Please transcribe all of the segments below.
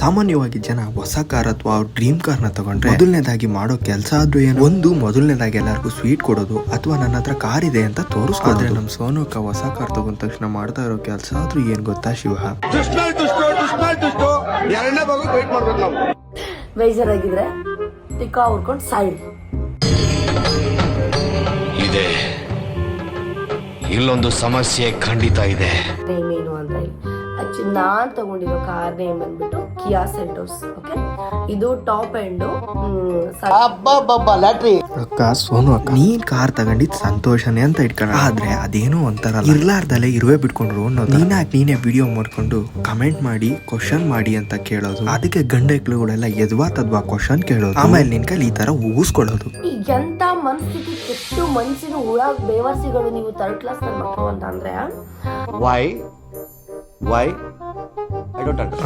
ಸಾಮಾನ್ಯವಾಗಿ ಜನ ಹೊಸ ಕಾರ್ ಅಥವಾ ಡ್ರೀಮ್ ಕಾರ್ ನ ತಗೊಂಡ್ರೆ ಮೊದಲನೇದಾಗಿ ಮಾಡೋ ಕೆಲಸ ಆದ್ರೂ ಏನು, ಒಂದು ಮೊದಲನೇದಾಗಿ ಎಲ್ಲರಿಗೂ ಸ್ವೀಟ್ ಕೊಡೋದು ಅಥವಾ ನನ್ನ ಹತ್ರ ಕಾರ್ ಇದೆ ಅಂತ ತೋರಿಸ್ಕೊಡ್ರೆ. ನಮ್ ಸೋನುಕ ಹೊಸ ಕಾರ್ ತಗೊಂಡ ತಕ್ಷಣ ಮಾಡ್ತಾ ಇರೋ ಕೆಲಸ ಆದ್ರೂ ಏನ್ ಗೊತ್ತಾ ಶಿವ? ಬೇಜಾರಾಗಿದ್ರೆ ಟಿಕ್ಕಾ ಹುಡ್ಕೊಂಡು ಸಾಯಿ ಇದೆ. ಇಲ್ಲೊಂದು ಸಮಸ್ಯೆ ಖಂಡಿತ ಇದೆ. ಏನು ಅಂದ್ರೆ ಆಕ್ಚುಲಿ ನಾನ್ ತಗೊಂಡಿರೋ ಕಾರ್ ನೇಮ್ ಬಂದ್ಬಿಟ್ಟು ಕಿಯಾ ಸೆಲ್ಟೋಸ್. ಓಕೆ, ಇದು ಟಾಪ್ ಎಂಡ್ ಅಕ್ಕ ಸೋನು ಅಕ್ಕ, ನೀನ್ ಕಾರ್ ತಗೊಂಡಿದ್ ಸಂತೋಷನೇ ಅಂತ ಇಟ್ಕೊಂಡ, ಆದ್ರೆ ಅದೇನೋ ಒಂಥರ ಇರ್ಲಾರ್ದಲ್ಲೇ ಇರುವೆ ಬಿಟ್ಕೊಂಡ್ರು ಅನ್ನೋದು. ನೀನೇ ವಿಡಿಯೋ ಮಾಡ್ಕೊಂಡು ಕಮೆಂಟ್ ಮಾಡಿ ಕ್ವಶನ್ ಮಾಡಿ ಅಂತ ಕೇಳೋದು, ಅದಕ್ಕೆ ಗಂಡೆಕ್ಳುಗಳೆಲ್ಲ ಎದ್ವಾ ತದ್ವಾ ಕ್ವಶನ್ ಕೇಳೋದು, ಆಮೇಲೆ ನಿನ್ ಕೈಲಿ ಈ ತರ ಊಗಿಸ್ಕೊಳ್ಳೋದು. ಎಂತ ಮನ್ಸಿಗೆ ಎಷ್ಟು ಮನ್ಸಿನ ಹುಳ ಬೇವರ್ಸಿಗಳು ನೀವು ಥರ್ಡ್ ಕ್ಲಾಸ್ ಮಕ್ಕಳು ಅಂತ ಅಂದ್ರೆ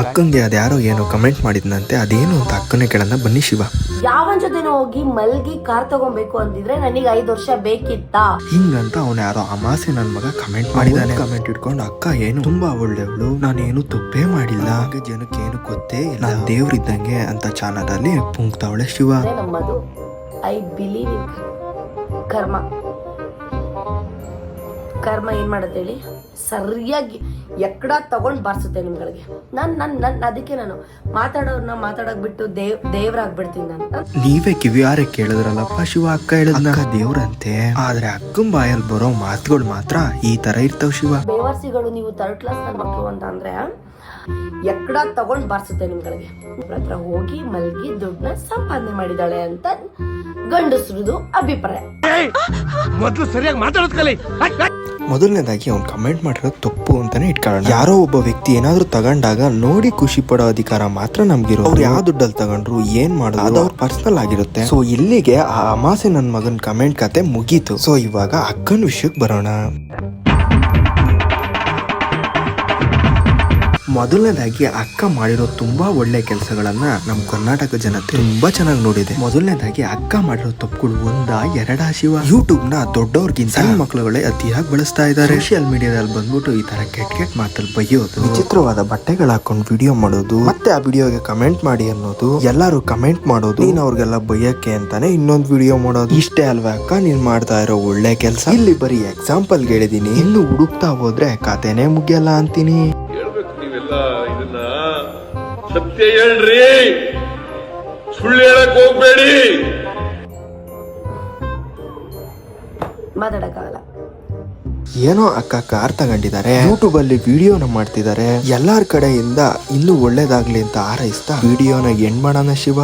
ಅಕ್ಕಂಗೆ ಅದ್ಯಾರೋ ಏನೋ ಕಮೆಂಟ್ ಮಾಡಿದ್ನಂತೆ, ಅದೇನು ಅಂತ ಅಕ್ಕನೇ ಕೇಳೋಣ ಬನ್ನಿ ಶಿವ. ಯಾವನ್ ಜೊತೆನೋ ಹೋಗಿ ಮಲ್ಗಿ ಕಾರ್ ತಗೊಬೇಕು ಅಂದಿದ್ರೆ ನನಗೆ 5 ವರ್ಷ ಬೇಕಿತ್ತ ಹಿಂಗಂತ ಅವನ ಯಾರೋ ಅಮಾಸೆ ನನ್ ಮಗ ಕಮೆಂಟ್ ಮಾಡಿದಾನೆ. ಕಮೆಂಟ್ ಇಟ್ಕೊಂಡು ಅಕ್ಕ ಏನು ತುಂಬಾ ಒಳ್ಳೆವಳು, ನಾನೇನು ತಪ್ಪೇ ಮಾಡಿಲ್ಲ, ಜನಕ್ಕೆ ಏನು ಗೊತ್ತೇ ಇಲ್ಲ, ನಾನ್ ದೇವ್ರಿದ್ದಂಗೆ ಅಂತ ಚಾನಲ್ ಅಲ್ಲಿ ಪುಂಕ್ತಾವಳೆ ಶಿವ. ನಮ್ಮದು ಐ ಬಿಲೀವ್ ಇನ್ ಕರ್ಮ. ಕರ್ಮ ಏನ್ ಮಾಡತ್ತೆ ಹೇಳಿ, ಸರಿಯಾಗಿ ಎಕ್ಕಡ ತಗೊಂಡ್ ಬಾರಿಸುತ್ತೆ ನಿಮ್ಗಳಿಗೆ. ನನ್ ಅದಕ್ಕೆ ನಾನು ಮಾತಾಡೋರ್ನ ಮಾತಾಡಕ್ ಬಿಟ್ಟು ದೇವ್ರಾಗ್ಬಿಡ್ತೀನಿ ನಾನು. ನೀವೇ ಕಿವಿಯಾರೆ ಕೇಳಿದ್ರಲ್ಲಪ್ಪ ಶಿವ, ಅಕ್ಕ ಹೇಳಿದ್ನ ದೇವ್ರಂತೆ, ಆದ್ರೆ ಅಕ್ಕನ ಬಾಯಲ್ಲಿ ಬರೋ ಮಾತುಗಳು ಮಾತ್ರ ಈ ತರ ಇರ್ತಾವ ಶಿವ. ಬೇವರ್ಸಿಗಳು ನೀವು ಥರ್ಡ್ ಕ್ಲಾಸ್ ನನ್ನ ಮಕ್ಕಳು ಅಂತ ಅಂದ್ರೆ ಎಕ್ಕಡ ತಗೊಂಡ್ ಬಾರಿಸುತ್ತೆ ನಿಮ್ಗಳಿಗೆ. ಹತ್ರ ಹೋಗಿ ಮಲ್ಗಿ ದುಡ್ಡನ್ನ ಸಂಪಾದನೆ ಮಾಡಿದಾಳೆ ಅಂತ ಗಂಡಸ್ರದು ಅಭಿಪ್ರಾಯ. ಮೊದಲು ಸರಿಯಾಗಿ ಮಾತಾಡೋದ್ ಕಲಿ. ಮೊದಲನೇದಾಗಿ ಅವ್ನು ಕಮೆಂಟ್ ಮಾಡಿರೋದು ತಪ್ಪು ಅಂತಾನೆ ಇಟ್ಕೊಳ್ಳೋಣ. ಯಾರೋ ಒಬ್ಬ ವ್ಯಕ್ತಿ ಏನಾದ್ರು ತಗೊಂಡಾಗ ನೋಡಿ ಖುಷಿ ಪಡೋ ಅಧಿಕಾರ ಮಾತ್ರ ನಮ್ಗಿರೋ. ಅವ್ರು ಯಾವ ದುಡ್ಡಲ್ಲಿ ತಗೊಂಡ್ರು ಏನ್ ಮಾಡೋದು ಅದು ಅವ್ರ ಪರ್ಸನಲ್ ಆಗಿರುತ್ತೆ. ಸೊ ಇಲ್ಲಿಗೆ ಆ ಅಮಾಸೆ ನನ್ ಮಗನ್ ಕಮೆಂಟ್ ಕತೆ ಮುಗೀತು. ಸೊ ಇವಾಗ ಅಕ್ಕನ ವಿಷಯಕ್ಕೆ ಬರೋಣ. ಮೊದಲನೇದಾಗಿ ಅಕ್ಕ ಮಾಡಿರೋ ತುಂಬಾ ಒಳ್ಳೆ ಕೆಲಸಗಳನ್ನ ನಮ್ ಕರ್ನಾಟಕ ಜನತೆ ತುಂಬಾ ಚೆನ್ನಾಗಿ ನೋಡಿದೆ. ಮೊದಲನೇದಾಗಿ ಅಕ್ಕ ಮಾಡಿರೋ ತಪ್ಪುಗಳು ಎರಡಾ ಶಿವ. ಯೂಟ್ಯೂಬ್ ನ ದೊಡ್ಡವ್ರಿಗಿಂತ ಸಣ್ಣ ಮಕ್ಕಳುಗಳೇ ಅತಿಯಾಗಿ ಬಳಸ್ತಾ ಇದ್ದಾರೆ. ಸೋಷಿಯಲ್ ಮೀಡಿಯಾದಲ್ಲಿ ಬಂದ್ಬಿಟ್ಟು ಈ ತರ ಕೆಟ್ಟ ಮಾತಲ್ಲಿ ಬೈಯೋದು, ವಿಚಿತ್ರವಾದ ಬಟ್ಟೆಗಳು ಹಾಕೊಂಡು ವಿಡಿಯೋ ಮಾಡೋದು, ಮತ್ತೆ ಆ ವಿಡಿಯೋಗೆ ಕಮೆಂಟ್ ಮಾಡಿ ಅನ್ನೋದು, ಎಲ್ಲಾರು ಕಮೆಂಟ್ ಮಾಡೋದು, ನೀನ್ ಅವ್ರಿಗೆಲ್ಲ ಬೈಯಕ್ಕೆ ಅಂತಾನೆ ಇನ್ನೊಂದು ವಿಡಿಯೋ ಮಾಡೋದು. ಇಷ್ಟೇ ಅಲ್ವಾ ಅಕ್ಕ ನೀನ್ ಮಾಡ್ತಾ ಇರೋ ಒಳ್ಳೆ ಕೆಲಸ? ಇಲ್ಲಿ ಬರೀ ಎಕ್ಸಾಂಪಲ್ ಹೇಳಿದೀನಿ, ಇನ್ನು ಹುಡುಕ್ತಾ ಹೋದ್ರೆ ಕತೆನೇ ಮುಗಿಯಲ್ಲ ಅಂತೀನಿ. ಇದನ್ನ ಸತ್ಯ ಹೇಳ್ರಿ, ಸುಳ್ಳು ಹೇಳಕ್ ಹೋಗ್ಬೇಡಿ. ಮಾತಾಡಕ್ಕಾಗಲ್ಲ. ಏನೋ ಅಕ್ಕ ಕಾರ್ ತಗೊಂಡಿದ್ದಾರೆ, ಯೂಟ್ಯೂಬ್ ಅಲ್ಲಿ ವಿಡಿಯೋನ ಮಾಡ್ತಿದ್ದಾರೆ, ಎಲ್ಲಾರ ಕಡೆಯಿಂದ ಇನ್ನೂ ಒಳ್ಳೇದಾಗ್ಲಿ ಅಂತ ಹಾರೈಸ್ತಾ ವಿಡಿಯೋನ ಎಂಡ್ ಮಾಡೋಣ ಶಿವ.